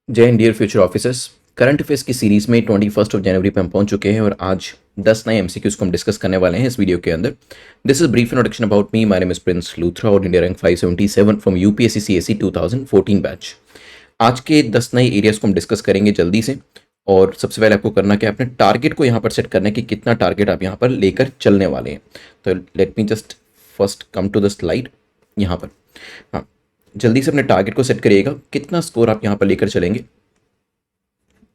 जय Hind dear future officers. Current affairs की series में 21 जनवरी पे हम पहुंच चुके हैं और आज 10 नए एमसीक्यूज को हम डिस्कस करने वाले हैं इस वीडियो के अंदर। This is brief introduction about me. My name is Prince Luthra और India rank 577 from UPSC CSE 2014 batch. आज के 10 नए एरियाज को हम डिस्कस करेंगे जल्दी से। और सबसे पहले आपको करना क्या है, अपने टारगेट को यहाँ पर सेट करना है कि कितना टारगेट आप यहाँ पर लेकर चलने वाले हैं। तो let me just first come to the slide यहाँ पर। हाँ, जल्दी से अपने टारगेट को सेट करिएगा, कितना स्कोर आप यहाँ पर लेकर चलेंगे।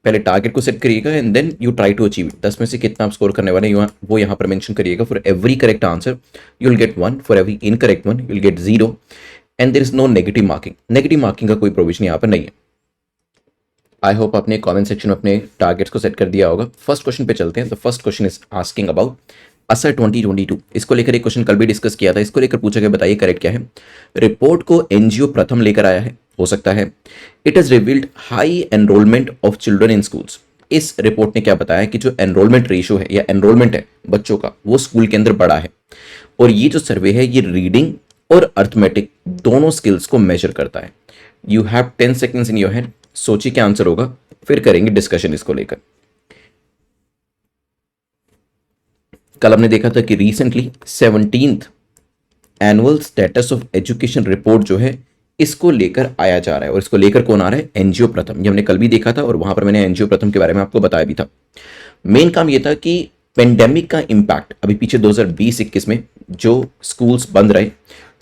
पहले टारगेट को सेट करिएगा and then you try to achieve. 10 में से कितना आप स्कोर करने वाले हैं वो यहाँ पर मेंशन करिएगा। For every correct answer you will get 1, for every incorrect one you will get 0 and there is no negative marking. Negative marking का कोई प्रोविजन यहाँ पर नहीं है। आई होप आपने कमेंट सेक्शन में अपने टारगेट्स को सेट कर दिया होगा। फर्स्ट क्वेश्चन पे चलते हैं। The first question is asking about असर 2022। इसको लेकर एक क्वेश्चन कल भी डिस्कस किया था, इसको लेकर पूछा गया, बताइए करेक्ट क्या है। रिपोर्ट को एनजीओ प्रथम लेकर आया है, हो सकता है। It has revealed high enrolment of children in schools. इस रिपोर्ट ने क्या बताया कि जो एनरोलमेंट रेशियो है या एनरोलमेंट है बच्चों का, वो स्कूल के अंदर बड़ा है। और ये जो सर्वे है ये रीडिंग और अर्थमेटिक दोनों स्किल्स को मेजर करता है। You have 10 seconds in your hand, सोचिए क्या आंसर होगा, फिर करेंगे डिस्कशन इसको लेकर। कल हमने देखा था कि recently 17th annual status of education report जो है इसको लेकर आया जा रहा है। और इसको लेकर कौन आ रहा है? एनजीओ प्रथम। ये हमने कल भी देखा था और वहां पर मैंने एनजीओ प्रथम के बारे में आपको बताया भी था। मेन काम ये था कि पेंडेमिक का इंपैक्ट अभी पीछे 2020-21 में जो स्कूल्स बंद रहे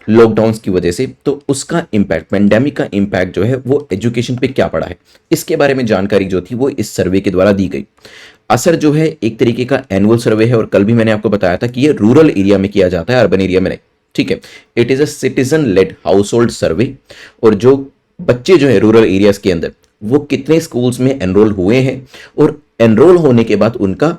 लॉकडाउन की वजह से, तो उसका इंपैक्ट, पेंडेमिक का इंपैक्ट जो है वो एजुकेशन पे क्या पड़ा है, इसके बारे में जानकारी जो थी वो इस सर्वे के द्वारा दी गई। असर जो है एक तरीके का एनुअल सर्वे है और कल भी मैंने आपको बताया था कि ये रूरल एरिया में किया जाता है, अर्बन एरिया में नहीं। ठीक है, it is a citizen led household survey. और जो बच्चे जो है रूरल एरियाज के अंदर वो कितने स्कूल्स में एनरोल हुए हैं और एनरोल होने के बाद उनका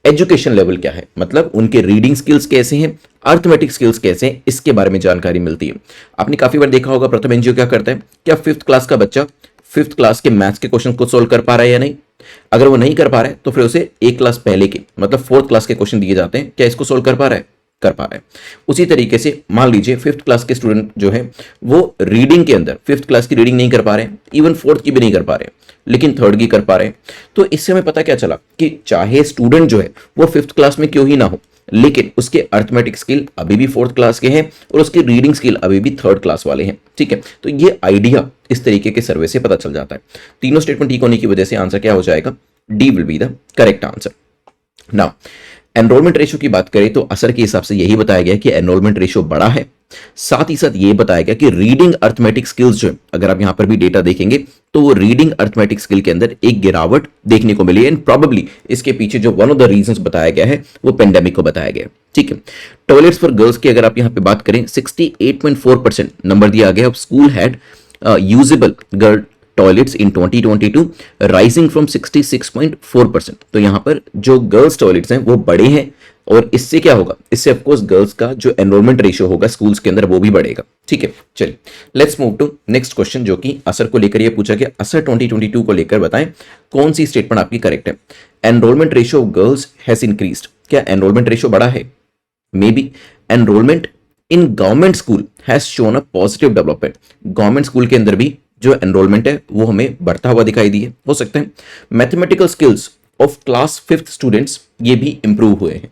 एजुकेशन लेवल क्या है, मतलब उनके रीडिंग स्किल्स कैसे हैं, अर्थमेटिक स्किल्स कैसे हैं, इसके बारे में जानकारी मिलती है। आपने काफी बार देखा होगा प्रथम एनजीओ क्या करता है, क्या 5th क्लास का बच्चा 5th क्लास के मैथ्स के क्वेश्चन को सोल्व कर पा रहा है या नहीं। अगर वो नहीं कर पा रहा है तो फिर उसे एक क्लास पहले के, मतलब 4th क्लास के क्वेश्चन दिए जाते हैं, क्या इसको सोल्व कर पा रहा है, कर पा रहा है। उसी तरीके से मान लीजिए 5th क्लास के स्टूडेंट जो है वो रीडिंग के अंदर 5th क्लास की रीडिंग नहीं कर पा रहे हैं, इवन 4th की भी नहीं कर पा रहे हैं, लेकिन 3rd की कर पा रहे हैं। तो इससे हमें पता क्या चला कि चाहे स्टूडेंट जो है वो 5th क्लास में क्यों ही ना हो, लेकिन उसके अर्थमेटिक स्किल अभी भी 4th क्लास के हैं और उसकी रीडिंग स्किल अभी भी 3rd क्लास वाले हैं। ठीक है, तो ये आइडिया इस तरीके के सर्वे से पता चल जाता है। तीनों स्टेटमेंट ठीक होने की वजह से आंसर क्या हो जाएगा? D will be the correct answer. Now enrolment ratio की बात करें तो असर के हिसाब से यही बताया गया कि एनरोलमेंट रेशियो बड़ा है। साथ ही साथ ये बताया गया कि रीडिंग अर्थमेटिक स्किल्स जो है, अगर आप यहां पर भी डेटा देखेंगे तो वो रीडिंग अर्थमेटिक स्किल के अंदर एक गिरावट देखने को मिली है। एंड प्रोबेबली इसके पीछे जो वन ऑफ द रीजंस बताया गया है वो पेंडेमिक को बताया गया है। ठीक है, टॉयलेट्स फॉर गर्ल्स की अगर आप यहां पे बात करें 68.4% नंबर दिया गया। School had usable girl toilets in 2022 rising from 66.4%। तो यहां पर जो गर्ल्स टॉयलेट्स हैं वो बड़े हैं और इससे क्या होगा, इससे ऑफकोर्स गर्ल्स का जो एनरोलमेंट रेशियो होगा स्कूल्स के अंदर वो भी बढ़ेगा। ठीक है, चलिए let's move to next question जो कि असर को लेकर ये पूछा गया। असर 2022 को लेकर बताएं कौन सी स्टेटमेंट आपकी करेक्ट है। Enrolment ratio of girls has increased. क्या एनरोलमेंट रेशियो बढ़ा है? May be. Enrolment in government school has shown a positive development. Government school के अंदर भी जो एनरोलमेंट है वो हमें बढ़ता हुआ दिखाई दिए, हो सकता है। Mathematical skills of class 5th students ये भी इंप्रूव हुए हैं।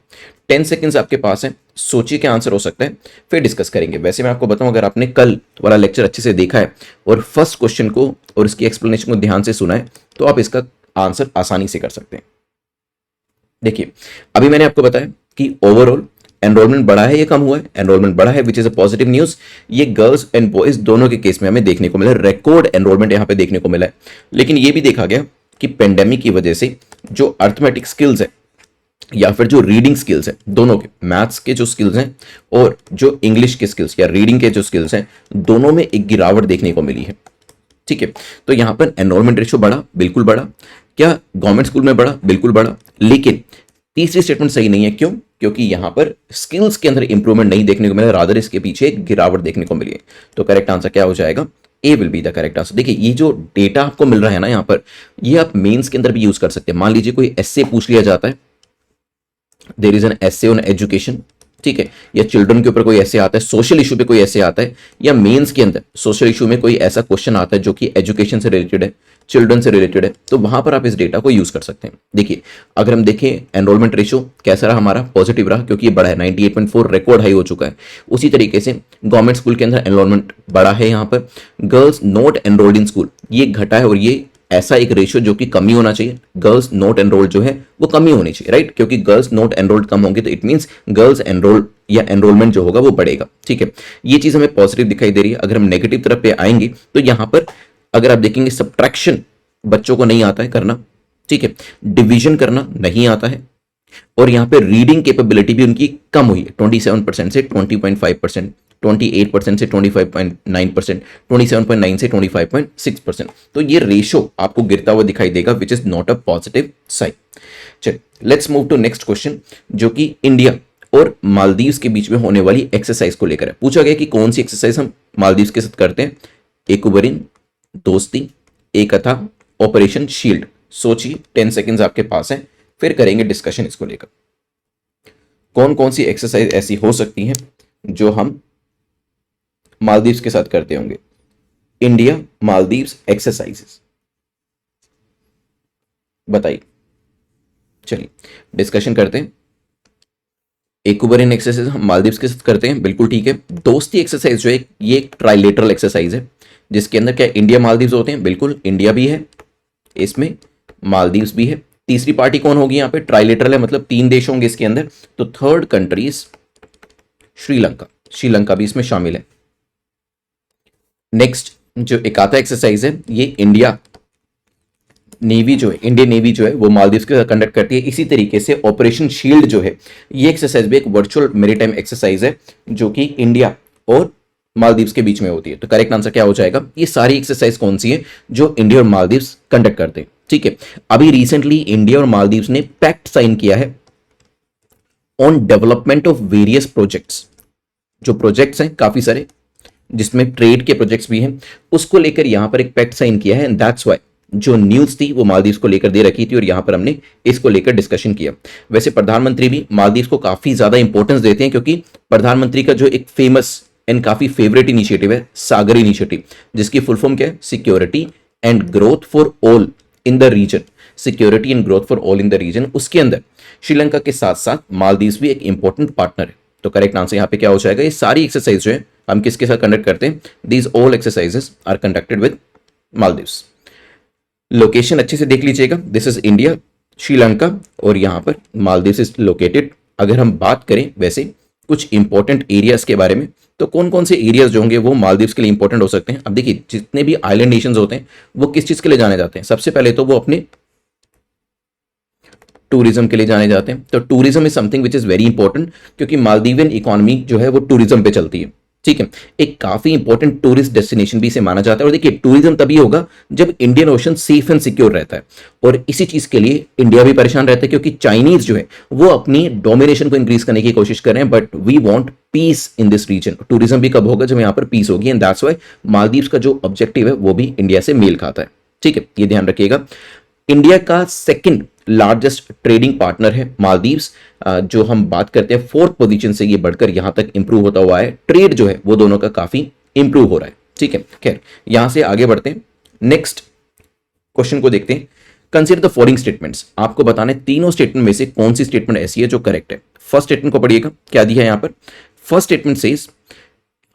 10 सेकेंड्स आपके पास है, सोचिए क्या आंसर हो सकता है, फिर डिस्कस करेंगे। वैसे मैं आपको बताऊं, अगर आपने कल वाला लेक्चर अच्छे से देखा है और फर्स्ट क्वेश्चन को और इसकी एक्सप्लेनेशन को ध्यान से सुना है तो आप इसका आंसर आसानी से कर सकते हैं। देखिए, अभी मैंने आपको बताया कि ओवरऑल एनरोलमेंट बढ़ा है या कम हुआ है? एनरोलमेंट बढ़ा है, which is a positive news. ये गर्ल्स एंड बॉयज दोनों के केस में हमें देखने को मिला, रिकॉर्ड एनरोलमेंट यहां पे देखने को मिला है। लेकिन ये भी देखा गया कि पेंडेमिक की वजह से जो अर्थमेटिक स्किल्स है या फिर जो रीडिंग स्किल्स है, दोनों के, मैथ्स के जो स्किल्स हैं और जो इंग्लिश के स्किल्स या रीडिंग के जो स्किल्स हैं, दोनों में एक गिरावट देखने को मिली है। ठीक है, तो यहां पर एनरोलमेंट रेशियो बढ़ा, बिल्कुल बढ़ा। क्या गवर्नमेंट स्कूल में बढ़ा? बिल्कुल बढ़ा। लेकिन तीसरी स्टेटमेंट सही नहीं है। क्यों? क्योंकि यहां पर स्किल्स के अंदर इंप्रूवमेंट नहीं देखने को मिला, रादर इसके पीछे एक गिरावट देखने को मिली है। तो करेक्ट आंसर क्या हो जाएगा? A will be the correct answer. देखिए, ये जो डेटा आपको मिल रहा है ना यहां पर, ये आप मेंस के अंदर भी यूज कर सकते हैं। मान लीजिए कोई एस्से पूछ लिया जाता है, there is an essay on education, ठीक है, या चिल्ड्रन के ऊपर कोई ऐसे आता है, सोशल इशू पे कोई ऐसे आता है, या मेंस के अंदर सोशल इशू में कोई ऐसा क्वेश्चन आता है जो कि एजुकेशन से रिलेटेड है, चिल्ड्रन से रिलेटेड है, तो वहां पर आप इस डेटा को यूज कर सकते हैं। देखिए अगर हम देखें एनरोलमेंट रेशियो कैसा रहा हमारा, पॉजिटिव रहा, क्योंकि ये बड़ा है, 98.4 रिकॉर्ड हाई हो चुका है। उसी तरीके से गवर्नमेंट स्कूल के अंदर एनरोलमेंट बड़ा है। यहाँ पर girls not enrolled in school ये घटा है, और ये ऐसा एक रेशियो जो कि कमी होना चाहिए। गर्ल्स नॉट एनरोल्ड जो है वो कमी होनी चाहिए, राइट, क्योंकि गर्ल्स नॉट एनरोल्ड कम होंगे तो इट मींस गर्ल्स एनरोल्ड या एनरोलमेंट जो होगा वो बढ़ेगा। ठीक है, ये चीज हमें पॉजिटिव दिखाई दे रही है। अगर हम नेगेटिव तरफ पे आएंगे तो यहां पर अगर आप देखेंगे सब्ट्रैक्शन बच्चों को नहीं आता है करना, ठीक है, डिवीजन करना नहीं आता है, और यहां पे रीडिंग कैपेबिलिटी भी उनकी कम हुई है 27% से 20.5%, 28% से 25.9%, 27.9 से 25.6%। तो ये रेशो आपको गिरता हुआ दिखाई देगा, which is not a positive sign. चलिए let's move to next question, जो कि इंडिया और मालदीव्स के बीच में होने वाली एक्सरसाइज को लेकर है। पूछा गया कि कौन सी एक्सरसाइज हम मालदीव्स के साथ करते हैं। एकुबरीन, दोस्ती, एकता, ऑपरेशन शील्ड। सोचिए, 10 सेकेंड्स आपके पास है, फिर करेंगे डिस्कशन इसको लेकर। कौन कौन सी एक्सरसाइज ऐसी हो सकती है जो हम मालदीव्स के साथ करते होंगे। इंडिया मालदीव्स एक्सरसाइजेस बताइए। चलिए डिस्कशन करते हैं। एकुबरीन एक्सरसाइज हम मालदीव्स के साथ करते हैं, बिल्कुल ठीक है। दोस्ती एक्सरसाइज जो है ये एक ट्राइलेटरल एक्सरसाइज है, जिसके अंदर क्या इंडिया मालदीव्स होते हैं, बिल्कुल इंडिया भी है इसमें, मालदीव्स भी है। तीसरी पार्टी कौन होगी यहाँ पे, ट्राइलेटरल है मतलब 3 देश होंगे इसके अंदर, तो third country is Sri Lanka, Sri Lanka भी इसमें शामिल है। नेक्स्ट जो एकाता एक्सरसाइज है ये इंडिया नेवी जो है, इंडियन नेवी जो है वो मालदीव्स के साथ कंडक्ट करती है। इसी तरीके से ऑपरेशन शील्ड जो है ये एक्सरसाइज भी एक वर्चुअल मैरीटाइम एक्सरसाइज है जो कि इंडिया और मालदीव्स के बीच में होती है। तो करेक्ट आंसर क्या हो जाएगा, ये सारी एक्सरसाइज कौन सी है जो इंडिया और मालदीव्स कंडक्ट करते हैं। ठीक है, अभी रिसेंटली इंडिया और मालदीव्स ने पैक्ट साइन किया है on development of various projects. जो प्रोजेक्ट्स हैं काफी सारे, जिसमें ट्रेड के प्रोजेक्ट्स भी हैं, उसको लेकर यहां पर एक पैक्ट साइन किया है। एंड दैट्स व्हाई जो न्यूज थी वो मालदीव्स को लेकर दे रखी थी, और यहां पर हमने इसको लेकर डिस्कशन किया। वैसे प्रधानमंत्री भी मालदीव्स को काफी ज्यादा इंपॉर्टेंस देते हैं, क्योंकि प्रधानमंत्री का जो एक फेमस एंड काफी फेवरेट इनिशिएटिव है सागर इनिशिएटिव, जिसकी फुल फॉर्म क्या है, security and growth for all in the region. Security and growth for all in the region, उसके अंदर श्रीलंका के साथ साथ मालदीव्स भी एक इंपॉर्टेंट पार्टनर है। तो करेक्ट आंसर यहां पे क्या हो जाएगा, ये सारी एक्सरसाइज जो है हम किसके साथ कंडक्ट करते हैं, these all exercises are conducted with Maldives. Location अच्छे से देख लीजिएगा, दिस इज इंडिया, श्रीलंका, और यहां पर मालदीव्स इज लोकेटेड। अगर हम बात करें वैसे कुछ इंपॉर्टेंट एरियाज के बारे में, तो कौन कौन से एरियाज जो होंगे वो मालदीव्स के लिए इंपॉर्टेंट हो सकते हैं। अब देखिए जितने भी आइलैंड नेशंस होते हैं वो किस चीज के लिए जाने जाते हैं, सबसे पहले तो वो अपने टूरिज्म के लिए जाने जाते हैं। तो tourism is something which is very important, क्योंकि मालदीवियन इकोनॉमी जो है वो टूरिज्म पे चलती है। ठीक है, एक काफी इंपॉर्टेंट टूरिस्ट डेस्टिनेशन भी इसे माना जाता है। और देखिए टूरिज्म तभी होगा जब Indian ocean safe and secure रहता है, और इसी चीज के लिए इंडिया भी परेशान रहता है, क्योंकि चाइनीज जो है वो अपनी डोमिनेशन को इंक्रीज करने की कोशिश कर रहे हैं, but we want peace in this region. Tourism भी कब होगा, जब यहां पर पीस होगी, एंड दैट्स व्हाई मालदीव्स का जो ऑब्जेक्टिव है वो भी इंडिया से मेल खाता है। ठीक है, ये ध्यान रखिएगा। इंडिया का सेकंड लार्जेस्ट ट्रेडिंग पार्टनर है मालदीव्स, जो हम बात करते हैं 4th पोजीशन से ये बढ़कर यहां तक इंप्रूव होता हुआ है। ट्रेड जो है वो दोनों का काफी इंप्रूव हो रहा है। ठीक है, खैर यहां से आगे बढ़ते हैं, नेक्स्ट क्वेश्चन को देखते हैं। कंसीडर द फॉलोइंग स्टेटमेंट्स, आपको बताना है तीनों स्टेटमेंट में से कौन सी स्टेटमेंट ऐसी है जो करेक्ट है। फर्स्ट स्टेटमेंट को पढ़िएगा, क्या दिया है यहां पर। First statement says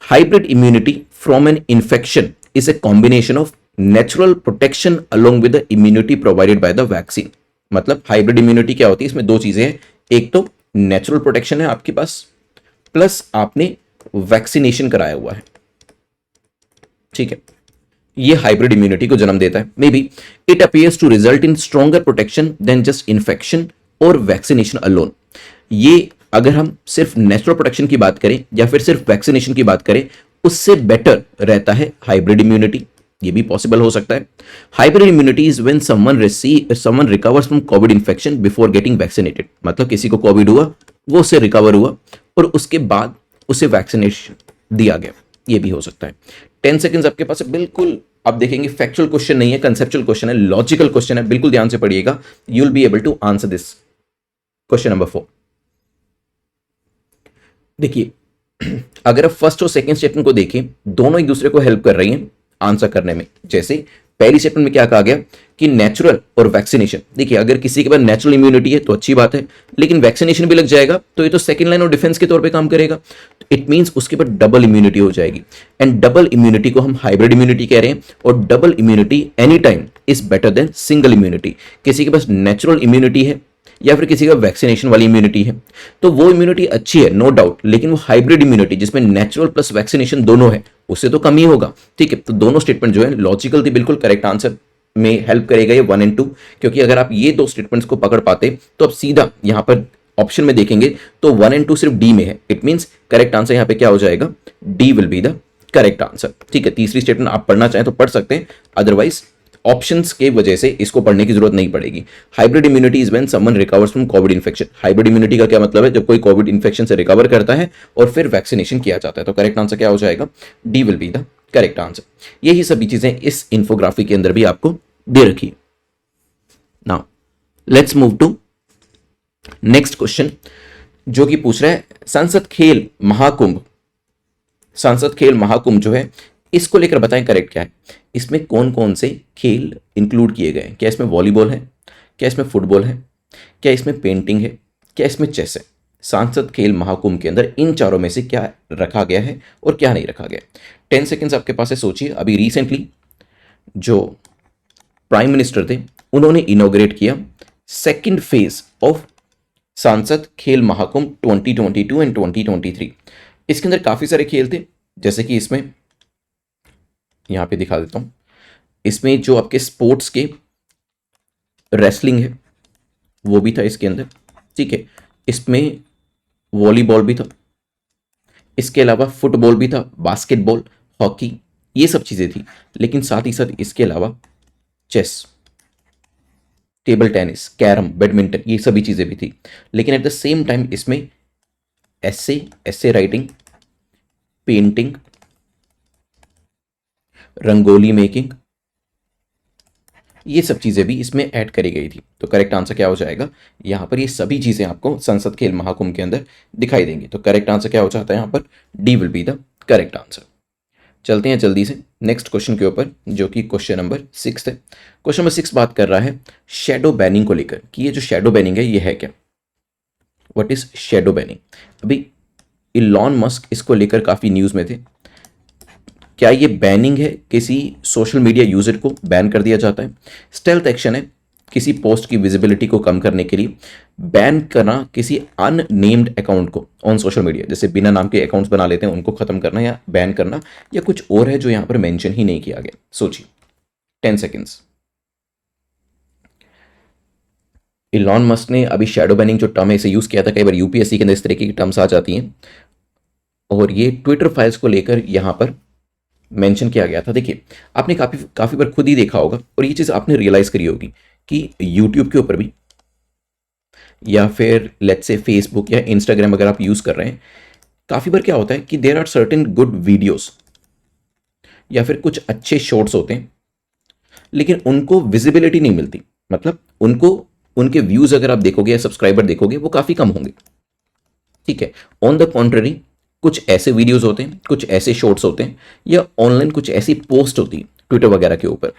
hybrid immunity from an infection is a combination of natural protection along with the immunity provided by the vaccine. मतलब हाइब्रिड इम्यूनिटी क्या होती है, इसमें दो चीजें हैं, एक तो नेचुरल प्रोटेक्शन है आपके पास, प्लस आपने वैक्सीनेशन कराया हुआ है। ठीक है, ये हाइब्रिड इम्यूनिटी को जन्म देता है। Maybe it appears to result in stronger protection than just infection और वैक्सीनेशन अलोन। ये अगर हम सिर्फ नेचुरल प्रोटेक्शन की बात करें या फिर सिर्फ वैक्सीनेशन की बात करें, उससे बेटर रहता है हाइब्रिड इम्यूनिटी। ये भी पॉसिबल हो सकता है। Hybrid immunity is when someone recovers from Covid infection before getting vaccinated. मतलब किसी को कोविड हुआ, वो उससे रिकवर हुआ और उसके बाद उसे वैक्सीनेशन दिया गया, ये भी हो सकता है। 10 सेकेंड्स आपके पास है, बिल्कुल आप देखेंगे फैक्चुअल क्वेश्चन नहीं है, कंसेप्चुअल क्वेश्चन है, लॉजिकल क्वेश्चन है, बिल्कुल ध्यान से पढ़िएगा। You will be able to answer this question number 4। देखिए, अगर आप फर्स्ट और सेकंड स्टेटमेंट को देखें, दोनों एक दूसरे को हेल्प कर रही हैं आंसर करने में। जैसे पहली स्टेटमेंट में क्या कहा गया कि नेचुरल और वैक्सीनेशन। देखिए, अगर किसी के पास नेचुरल इम्यूनिटी है तो अच्छी बात है, लेकिन वैक्सीनेशन भी लग जाएगा तो ये तो सेकंड लाइन और डिफेंस के तौर पे काम करेगा। इट मींस उसके पास डबल इम्यूनिटी हो जाएगी, एंड डबल इम्यूनिटी को हम हाइब्रिड इम्यूनिटी कह रहे हैं। और double immunity any time is better than single immunity. किसी के पास नेचुरल इम्यूनिटी है या फिर किसी का वैक्सीनेशन वाली इम्यूनिटी है तो वो इम्यूनिटी अच्छी है, नो डाउट, लेकिन वो हाइब्रिड इम्यूनिटी जिसमें नेचुरल प्लस वैक्सीनेशन दोनों है, उससे तो कम ही होगा। ठीक है, तो दोनों स्टेटमेंट जो है लॉजिकल थी, बिल्कुल करेक्ट आंसर में हेल्प करेगा ये 1 एंड 2। क्योंकि अगर आप ये दो स्टेटमेंट्स को पकड़ पाते तो आप सीधा यहां पर ऑप्शन में देखेंगे तो 1 एंड 2 सिर्फ डी में है। इट मींस करेक्ट आंसर यहां पे क्या हो जाएगा, D will be the correct answer. ठीक है, तीसरी स्टेटमेंट आप पढ़ना चाहें तो पढ़ सकते हैं, अदरवाइज ऑप्शंस के वजह से इसको पढ़ने की जरूरत नहीं पड़ेगी। Hybrid immunity is when someone recovers from Covid infection. Hybrid immunity का क्या मतलब है, जब कोई कोविड इन्फेक्शन से रिकवर करता है और फिर वैक्सीनेशन किया जाता है। तो करेक्ट आंसर क्या हो जाएगा, D will be the correct answer. यही सभी चीजें इस इंफोग्राफी के अंदर भी आपको दे रखी है। Now let's move to next question, जो कि पूछ रहा है संसद खेल महाकुंभ। संसद खेल महाकुंभ जो है इसको लेकर बताएं करेक्ट क्या है। इसमें कौन कौन से खेल इंक्लूड किए गए हैं? क्या इसमें वॉलीबॉल है, क्या इसमें फुटबॉल है, क्या इसमें पेंटिंग है, क्या इसमें चेस है? सांसद खेल महाकुंभ के अंदर इन चारों में से क्या रखा गया है और क्या नहीं रखा गया। 10 सेकेंड्स आपके पास है, सोचिए। अभी रिसेंटली जो प्राइम मिनिस्टर थे उन्होंने इनॉग्रेट किया सेकेंड फेज ऑफ सांसद खेल महाकुंभ 2022 एंड 2023। इसके अंदर काफी सारे खेल थे, जैसे कि इसमें यहां पे दिखा देता हूं। इसमें जो आपके स्पोर्ट्स के रेसलिंग है वो भी था इसके अंदर। ठीक है, इसमें वॉलीबॉल भी था, इसके अलावा फुटबॉल भी था, बास्केटबॉल, हॉकी, ये सब चीजें थी। लेकिन साथ ही साथ इसके अलावा chess, table tennis, carrom, badminton, ये सभी चीजें भी थी। लेकिन एट द सेम टाइम इसमें essay writing, painting, rangoli making, ये सब चीजें भी इसमें ऐड करी गई थी। तो करेक्ट आंसर क्या हो जाएगा, यहां पर ये सभी चीजें आपको संसद खेल महाकुंभ के अंदर दिखाई देंगी। तो करेक्ट आंसर क्या हो जाता है यहां पर, D will be the correct answer. चलते हैं जल्दी से नेक्स्ट क्वेश्चन के ऊपर, जो कि क्वेश्चन नंबर 6 है। क्वेश्चन नंबर 6 बात कर रहा है शेडो बैनिंग को लेकर, कि ये जो शेडो बैनिंग है ये है क्या, व्हाट इज शेडो बैनिंग। अभी इलॉन मस्क इसको लेकर काफी न्यूज में थे। क्या ये बैनिंग है, किसी सोशल मीडिया यूजर को बैन कर दिया जाता है। स्टेल्थ एक्शन है, किसी पोस्ट की विजिबिलिटी को कम करने के लिए बैन करना किसी अननेम्ड अकाउंट को ऑन सोशल मीडिया, जैसे बिना नाम के अकाउंट्स बना लेते हैं उनको खत्म करना या बैन करना, या कुछ और है जो यहां पर मेंशन ही नहीं किया गया। सोचिए 10 सेकेंड्स। इलॉन मस्क ने अभी शेडो बैनिंग जो टर्म है इसे यूज किया था। कई बार यूपीएससी के अंदर इस तरीके की टर्म्स आ जाती हैं और ये ट्विटर फाइल्स को लेकर यहां पर मेंशन किया गया था। देखिए, आपने काफी बार खुद ही देखा होगा और ये चीज आपने रियलाइज करी होगी कि यूट्यूब के ऊपर भी या फिर लेट्स से फेसबुक या इंस्टाग्राम अगर आप यूज कर रहे हैं, काफी बार क्या होता है कि there are certain good videos या फिर कुछ अच्छे शॉर्ट्स होते हैं, लेकिन उनको विजिबिलिटी नहीं मिलती। मतलब उनको उनके व्यूज अगर आप देखोगे या सब्सक्राइबर देखोगे वो काफी कम होंगे। ठीक है, ऑन द कॉन्ट्ररी कुछ ऐसे वीडियोस होते हैं, कुछ ऐसे शॉर्ट्स होते हैं, या ऑनलाइन कुछ ऐसी पोस्ट होती है ट्विटर वगैरह के ऊपर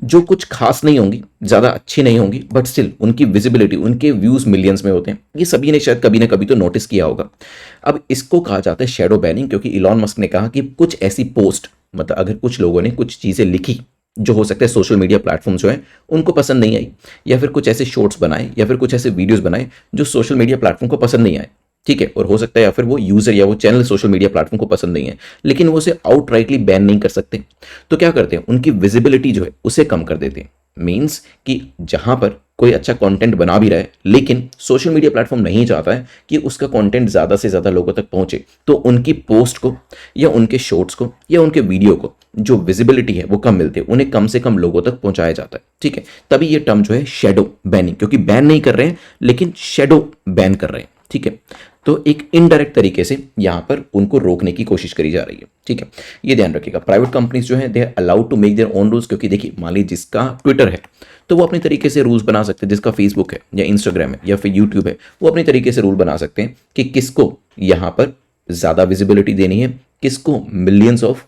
जो कुछ खास नहीं होंगी, ज़्यादा अच्छी नहीं होंगी, बट स्टिल उनकी विजिबिलिटी, उनके व्यूज़ मिलियंस में होते हैं। ये सभी ने शायद कभी ना कभी तो नोटिस किया होगा। अब इसको कहा जाता है शेडो बैनिंग, क्योंकि इलॉन मस्क ने कहा कि कुछ ऐसी पोस्ट, मतलब अगर कुछ लोगों ने कुछ चीज़ें लिखी जो हो सकता है सोशल मीडिया प्लेटफॉर्म जो है उनको पसंद नहीं आई, या फिर कुछ ऐसे शॉर्ट्स बनाए या फिर कुछ ऐसे वीडियोज़ बनाए जो सोशल मीडिया प्लेटफॉर्म को पसंद नहीं आए। ठीक है, और हो सकता है या फिर वो यूजर या वो चैनल सोशल मीडिया प्लेटफॉर्म को पसंद नहीं है, लेकिन वो उसे आउटराइटली बैन नहीं कर सकते। तो क्या करते हैं, उनकी विजिबिलिटी जो है उसे कम कर देते हैं। मींस कि जहां पर कोई अच्छा कंटेंट बना भी रहा है लेकिन सोशल मीडिया प्लेटफॉर्म नहीं चाहता है कि उसका कंटेंट ज़्यादा से ज़्यादा लोगों तक पहुंचे, तो उनकी पोस्ट को या उनके शॉर्ट्स को या उनके वीडियो को जो विजिबिलिटी है वो कम मिलती है, उन्हें कम से कम लोगों तक पहुंचाया जाता है। ठीक है, तभी ये टर्म जो है शेडो बैनिंग, क्योंकि बैन नहीं कर रहे हैं लेकिन शेडो बैन कर रहे हैं। ठीक है, तो एक इनडायरेक्ट तरीके से यहां पर उनको रोकने की कोशिश करी जा रही है। ठीक है, ये ध्यान रखिएगा। प्राइवेट कंपनीज जो है they are allowed to make their own rules, क्योंकि देखिए मान लीजिए जिसका ट्विटर है तो वो अपने तरीके से रूल्स बना सकते हैं, जिसका फेसबुक है या इंस्टाग्राम है या फिर यूट्यूब है वो अपने तरीके से रूल बना सकते हैं कि किसको यहां पर ज़्यादा विजिबिलिटी देनी है, किसको मिलियंस ऑफ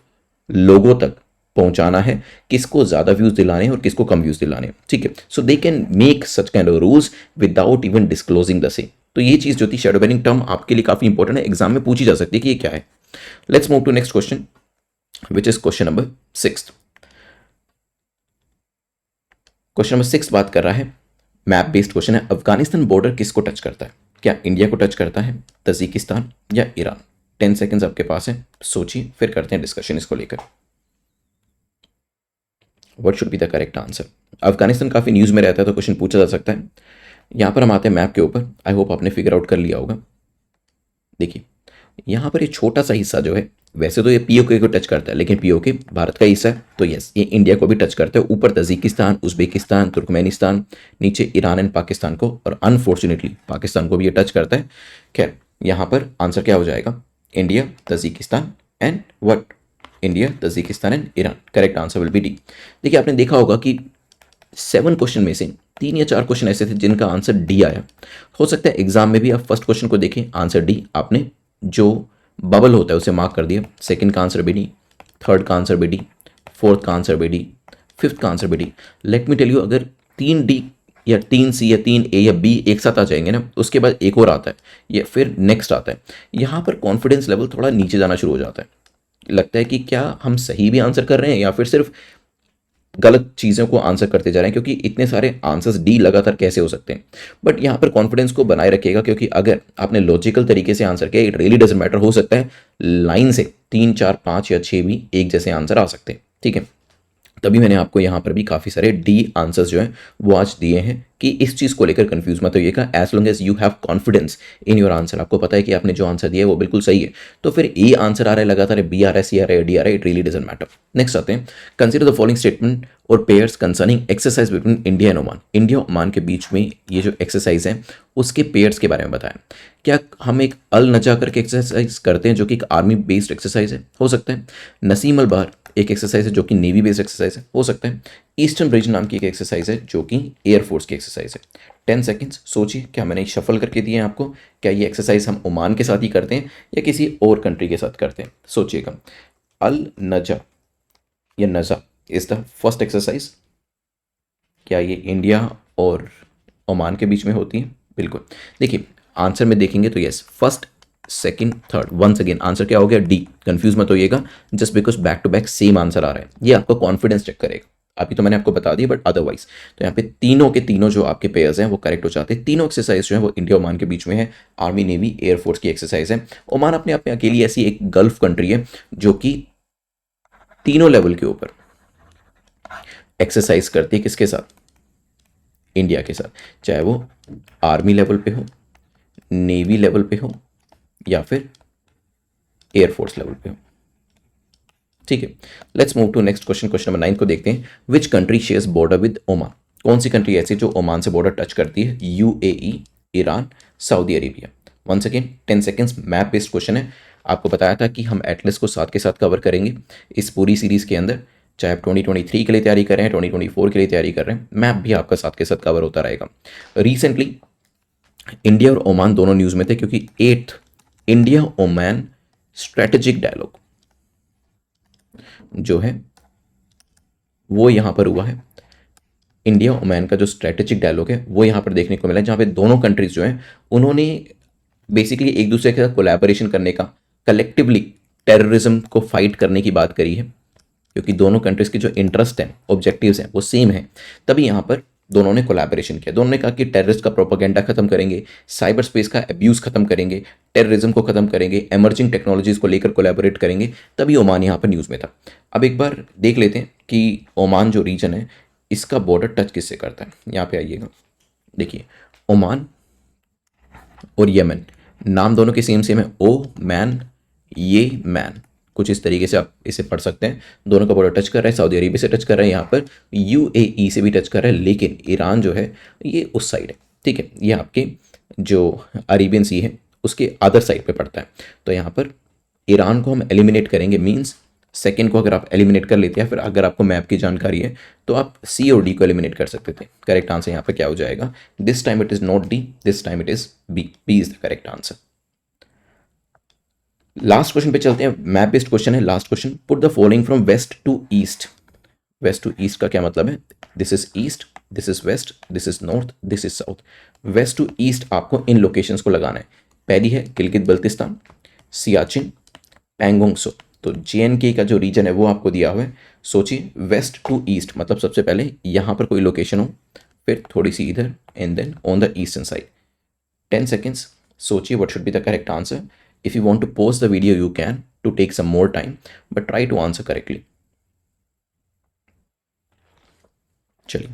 लोगों तक पहुंचाना है, किसको ज़्यादा व्यूज़ दिलाने हैं और किसको कम व्यूज़ दिलाने हैं, ठीक है। So they can make such kind of rules without even disclosing the same. तो ये चीज़ जो थी शैडो बैनिंग टर्म आपके लिए काफ़ी इंपॉर्टेंट है, एग्जाम में पूछी जा सकती है कि ये क्या है। Let's move to next question which is question number 6। Question number 6 बात कर रहा है, मैप बेस्ड क्वेश्चन है, अफगानिस्तान बॉर्डर किसको टच करता है? क्या इंडिया को टच करता है, तजिकिस्तान या ईरान? 10 सेकेंड्स आपके पास है, सोचिए, फिर करते हैं डिस्कशन इसको लेकर। What should be the correct answer? Afghanistan काफ़ी न्यूज़ में रहता है तो क्वेश्चन पूछा जा सकता है। यहाँ पर हम आते हैं मैप के ऊपर, आई होप आपने फिगर आउट कर लिया होगा। देखिए यहाँ पर ये छोटा सा हिस्सा जो है, वैसे तो ये पीओके को टच करता है, लेकिन पीओके भारत का हिस्सा है तो यस ये इंडिया को भी टच करता है। ऊपर तजिकिस्तान, उज्बेकिस्तान, तुर्कमेनिस्तान, नीचे ईरान एंड पाकिस्तान को, और अनफॉर्चुनेटली पाकिस्तान को भी ये टच करता है। खैर यहाँ पर आंसर क्या हो जाएगा? India, Tajikistan and what? India, Tajikistan and Iran. Correct answer will be D. देखिए आपने देखा होगा कि 7 क्वेश्चन में से 3 या 4 क्वेश्चन ऐसे थे जिनका आंसर डी आया। हो सकता है एग्जाम में भी आप फर्स्ट क्वेश्चन को देखें, आंसर डी, आपने जो बबल होता है उसे मार्क कर दिया, सेकंड का आंसर भी डी, थर्ड का आंसर भी डी, फोर्थ का आंसर भी डी, फिफ्थ का आंसर भी D. Let me tell you, अगर 3 डी या 3 सी या 3 ए या बी एक साथ आ जाएंगे ना, उसके बाद एक और आता है या फिर नेक्स्ट आता है, यहाँ पर कॉन्फिडेंस लेवल थोड़ा नीचे जाना शुरू हो जाता है। लगता है कि क्या हम सही भी आंसर कर रहे हैं या फिर सिर्फ गलत चीज़ों को आंसर करते जा रहे हैं, क्योंकि इतने सारे आंसर्स डी लगातार कैसे हो सकते हैं। बट यहाँ पर कॉन्फिडेंस को बनाए रखिएगा, क्योंकि अगर आपने लॉजिकल तरीके से आंसर किया, इट रियली डजेंट मैटर, हो सकता है लाइन से 3, 4, 5 या 6 भी एक जैसे आंसर आ सकते हैं, ठीक है। तभी मैंने आपको यहाँ पर भी काफ़ी सारे डी आंसर्स जो हैं वो आज दिए हैं कि इस चीज़ को लेकर कंफ्यूज मत होइएगा। As long as you have confidence in your answer, आपको पता है कि आपने जो आंसर दिया है वो बिल्कुल सही है, तो फिर ए आंसर आ रहा है लगातार, बी आ रहा है, सी आ रहा है, डी आ रहा है, it really doesn't matter. Next आते हैं, कंसीडर द फॉलोइंग स्टेटमेंट और pairs concerning exercise between India and Oman. India और ओमान के बीच में ये जो एक्सरसाइज है उसके पेयर्स के बारे में बताएं। क्या हम एक अल नजा करके एक्सरसाइज करते हैं जो कि एक आर्मी बेस्ड एक्सरसाइज है? हो सकता है। नसीम अल बहर एक एक्सरसाइज है जो कि नेवी बेस्ड एक्सरसाइज है, हो सकता है। ईस्टर्न ब्रिज नाम की एक एक्सरसाइज है जो कि एयरफोर्स की एक्सरसाइज है। 10 सेकेंड्स सोचिए, क्या मैंने शफल करके दिए हैं आपको? क्या ये एक्सरसाइज हम ओमान के साथ ही करते हैं या किसी और कंट्री के साथ करते हैं? सोचिएगा। अल नजा या नजा इज द फर्स्ट एक्सरसाइज। क्या ये इंडिया और ओमान के बीच में होती है? बिल्कुल। देखिए आंसर में देखेंगे तो yes, first, second, third, once again answer क्या हो गया? डी। कंफ्यूज मत होइएगा, just because back to back same answer आ रहा है, ये आपका कॉन्फिडेंस चेक करेगा। अभी तो मैंने आपको बता दिया, बट अदरवाइज तो यहाँ पे तीनों के तीनों जो आपके पेयर्स हैं वो करेक्ट हो जाते हैं। तीनों एक्सरसाइज जो है वो इंडिया ओमान के बीच में है, आर्मी नेवी एयरफोर्स की एक्सरसाइज है। ओमान अपने आप में अकेली ऐसी एक गल्फ कंट्री है जो कि तीनों लेवल के ऊपर एक्सरसाइज करती है, किसके साथ? इंडिया के साथ, चाहे वो आर्मी लेवल पे हो, नेवी लेवल पे हो या फिर एयरफोर्स लेवल पे हो, ठीक है। Let's move to next question, question number 9 को देखते हैं। Which country shares border with Oman? कौन सी कंट्री ऐसी जो ओमान से बॉर्डर टच करती है? UAE, Iran, Saudi Arabia. One second, 10 seconds, map based question है। आपको बताया था कि हम एटलस को साथ के साथ कवर करेंगे इस पूरी सीरीज के अंदर, चाहे आप 2023 के लिए तैयारी कर रहे हैं, 2024 के लिए तैयारी कर रहे हैं, मैप भी आपका साथ के साथ कवर होता रहेगा। रिसेंटली इंडिया और ओमान दोनों न्यूज़ में थे, क्योंकि 8th India Oman strategic dialogue जो है वो यहाँ पर हुआ है। इंडिया ओमान का जो स्ट्रेटेजिक डायलॉग है वो यहाँ पर देखने को मिला है, जहाँ पे दोनों कंट्रीज जो हैं उन्होंने बेसिकली एक दूसरे के साथ कोलैबोरेशन करने का, कलेक्टिवली टेररिज्म को फाइट करने की बात करी है, क्योंकि दोनों कंट्रीज के जो इंटरेस्ट हैं, ऑब्जेक्टिव्स हैं वो सेम है। तभी यहाँ पर दोनों ने कोलैबोरेशन किया। दोनों ने कहा कि टेररिस्ट का प्रोपेगेंडा खत्म करेंगे, साइबर स्पेस का अब्यूज़ खत्म करेंगे, टेररिज्म को खत्म करेंगे, एमर्जिंग टेक्नोलॉजीज़ को लेकर कोलैबोरेट करेंगे। तभी ओमान यहाँ पर न्यूज़ में था। अब एक बार देख लेते हैं कि ओमान जो रीजन है इसका बॉर्डर टच किससे करता है। यहाँ पे आइएगा, देखिए ओमान और यमन, नाम दोनों के सेम सेम है, ओ मैन ये मैन, कुछ इस तरीके से आप इसे पढ़ सकते हैं। दोनों का बॉर्डर टच कर रहा है, सऊदी अरेबिया से टच कर रहा है, यहाँ पर यूएई से भी टच कर रहा है, लेकिन ईरान जो है ये उस साइड है, ठीक है। ये आपके जो अरेबियन सी है उसके अदर साइड पे पड़ता है। तो यहाँ पर ईरान को हम एलिमिनेट करेंगे, मीन्स सेकेंड को अगर आप एलिमिनेट कर लेते हैं, फिर अगर आपको मैप की जानकारी है तो आप सी और डी को एलिमिनेट कर सकते थे। करेक्ट आंसर यहाँ पे क्या हो जाएगा? This time it is not D, this time it is B. B is the correct answer. Last question पे चलते हैं, मैप बेस्ड क्वेश्चन है। Last question, put the following from west to east. West to east का क्या मतलब है? This is east, this is west, this is north, this is south. West to east आपको इन लोकेशंस को लगाना है। पहली है गिलगित बल्तिस्तान, सियाचिन, पैंगोंग त्सो। तो JNK का जो रीजन है वो आपको दिया हुआ है। सोचिए वेस्ट टू ईस्ट मतलब सबसे पहले यहाँ पर कोई लोकेशन हो, फिर थोड़ी सी इधर, and then on the eastern side. 10 seconds. सोचिए what should be the correct answer. If you want to pause the video, you can to take some more time, but try to answer correctly. चलिए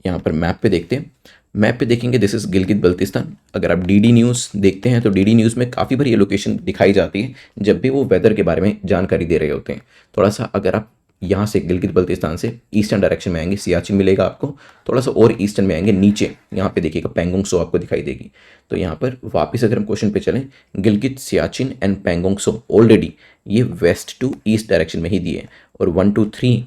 यहाँ पर map पे देखते हैं। Map पे देखेंगे this is Gilgit Baltistan. अगर आप DD न्यूज़ देखते हैं तो DD न्यूज़ में काफ़ी बार ये लोकेशन दिखाई जाती है जब भी वो वेदर के बारे में जानकारी दे रहे होते हैं। थोड़ा सा अगर आप यहाँ से गिलगित बल्तिस्तान से ईस्टर्न डायरेक्शन में आएंगे, सियाचिन मिलेगा आपको। थोड़ा सा और ईस्टर्न में आएंगे, नीचे यहाँ पे देखिएगा पैंगोंग त्सो आपको दिखाई देगी। तो यहाँ पर वापस अगर हम क्वेश्चन पे चलें, गिलगित, सियाचिन एंड पैंगोंग त्सो ऑलरेडी ये वेस्ट टू ईस्ट डायरेक्शन में ही दिए, और 1 2 3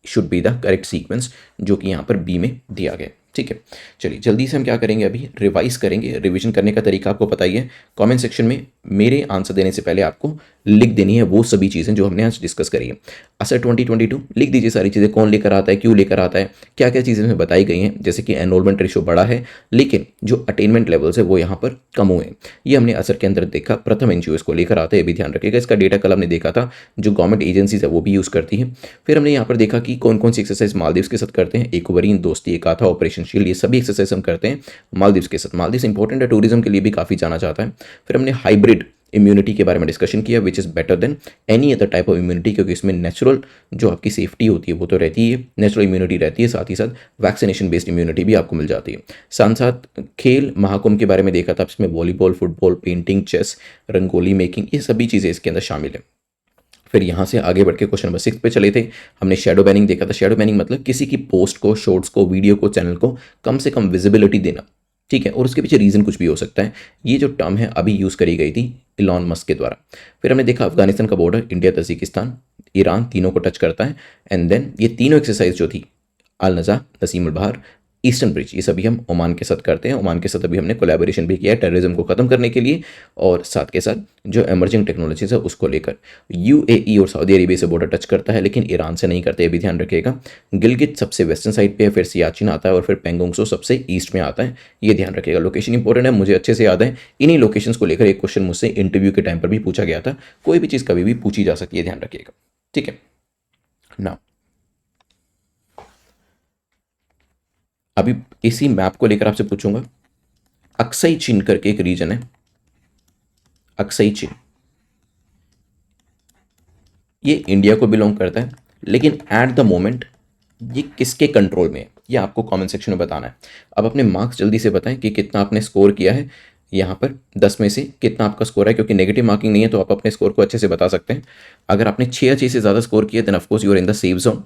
should be the correct sequence जो कि यहाँ पर बी में दिया गया। ठीक है, चलिए जल्दी से हम क्या करेंगे, अभी रिवाइज करेंगे। रिवीजन करने का तरीका आपको पता ही है। कमेंट सेक्शन में मेरे आंसर देने से पहले आपको लिख देनी है वो सभी चीज़ें जो हमने आज डिस्कस करी है। असर 2022 लिख दीजिए सारी चीज़ें, कौन लेकर आता है, क्यों लेकर आता है, क्या क्या चीज़ें हमें बताई गई हैं। जैसे कि एनरोलमेंट रेशो बढ़ा है लेकिन जो अटेनमेंट लेवल्स है वो यहाँ पर कम हुए हैं, ये हमने असर के अंदर देखा। प्रथम NGO इसको लेकर आता है, ये भी ध्यान रखिएगा। इसका डेटा कल हमने देखा था, जो गवर्नमेंट एजेंसीज है वो भी यूज़ करती है। फिर हमने यहाँ पर देखा कि कौन कौन सी एक्सरसाइज मालदीव्स के साथ करते हैं, एक्वारीन, दोस्ती, एकाथा, ऑपरेशन शील्ड, ये सभी एक्सरसाइज हम करते हैं मालदीव्स के साथ। मालदीव्स इंपॉर्टेंट है, टूरिज्म के लिए भी काफ़ी जाना जाता है। फिर हमने हाइब्रिड इम्यूनिटी के बारे में डिस्कशन किया, which is better than any other type of immunity, क्योंकि इसमें नेचुरल जो आपकी सेफ्टी होती है वो तो रहती है, नेचुरल इम्यूनिटी रहती है, साथ ही साथ वैक्सीनेशन बेस्ड इम्यूनिटी भी आपको मिल जाती है। साथ साथ खेल महाकुंभ के बारे में देखा था, इसमें volleyball, football, painting, chess, rangoli making, ये सभी चीज़ें इसके अंदर शामिल है। फिर यहाँ से आगे बढ़ के क्वेश्चन नंबर 6 पे चले थे। हमने शैडो बैनिंग देखा था। शैडो बैनिंग मतलब किसी की पोस्ट को, शॉर्ट्स को, वीडियो को, चैनल को कम से कम विजिबिलिटी देना। ठीक है, और उसके पीछे रीज़न कुछ भी हो सकता है। ये जो टर्म है अभी यूज़ करी गई थी इलॉन मस्क के द्वारा। फिर हमने देखा अफगानिस्तान का बॉर्डर, इंडिया, तजिकिस्तान, ईरान, तीनों को टच करता है। एंड देन ये तीनों एक्सरसाइज जो थी, अल नज़ा, नसीम उल बहर, ईस्टर्न ब्रिज, ये सभी हम ओमान के साथ करते हैं। ओमान के साथ अभी हमने कोलैबोरेशन भी किया है टेररिज्म को ख़त्म करने के लिए, और साथ के साथ जो एमर्जिंग टेक्नोलॉजीज है उसको लेकर। UAE और सऊदी अरेबिया से बॉर्डर टच करता है लेकिन ईरान से नहीं करते, ये भी ध्यान रखिएगा। गिलगित सबसे वेस्टर्न साइड पे है, फिर सियाचिन आता है, और फिर पैंगोंग त्सो सबसे ईस्ट में आता है, ये ध्यान रखिएगा। लोकेशन इंपॉर्टेंट है, मुझे अच्छे से याद है। इन्हीं लोकेशंस को लेकर एक क्वेश्चन मुझसे इंटरव्यू के टाइम पर भी पूछा गया था। कोई भी चीज़ कभी भी पूछी जा सकती है, ध्यान रखिएगा। ठीक है ना, अभी इसी मैप को लेकर आपसे पूछूंगा। अक्साई चीन करके एक रीजन है, अक्साई चीन, ये इंडिया को बिलोंग करता है, लेकिन एट द मोमेंट ये किसके कंट्रोल में है, ये आपको कमेंट सेक्शन में बताना है। अब अपने मार्क्स जल्दी से बताएं कि कितना आपने स्कोर किया है। यहाँ पर 10 में से कितना आपका स्कोर है, क्योंकि नेगेटिव मार्किंग नहीं है तो आप अपने स्कोर को अच्छे से बता सकते हैं। अगर आपने 6 या 6 से ज़्यादा स्कोर किया then of course you are in the safe zone,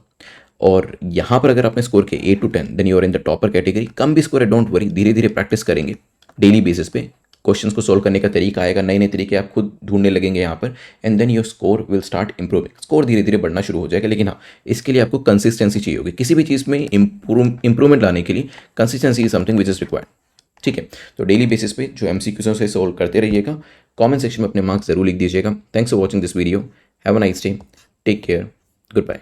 और यहाँ पर अगर आपने स्कोर किया 8 to 10 then you are in the topper category. कम भी स्कोर है, डोंट वरी, धीरे धीरे प्रैक्टिस करेंगे डेली बेसिस पे। क्वेश्चंस को सोल्व करने का तरीका आएगा, नए नए तरीके आप खुद ढूंढने लगेंगे यहाँ पर, and then your score will start improving. Score धीरे धीरे बढ़ना शुरू हो जाएगा, लेकिन हाँ इसके लिए आपको कंसिस्टेंसी चाहिए होगी। किसी भी चीज़ में इंप्रूवमेंट लाने के लिए consistency is something which is required. ठीक है, तो डेली बेसिस पे जो MCQs से सोल्व करते रहिएगा। कमेंट सेक्शन में अपने मार्क्स जरूर लिख दीजिएगा। Thanks for watching this video, have a nice day, take care, good bye.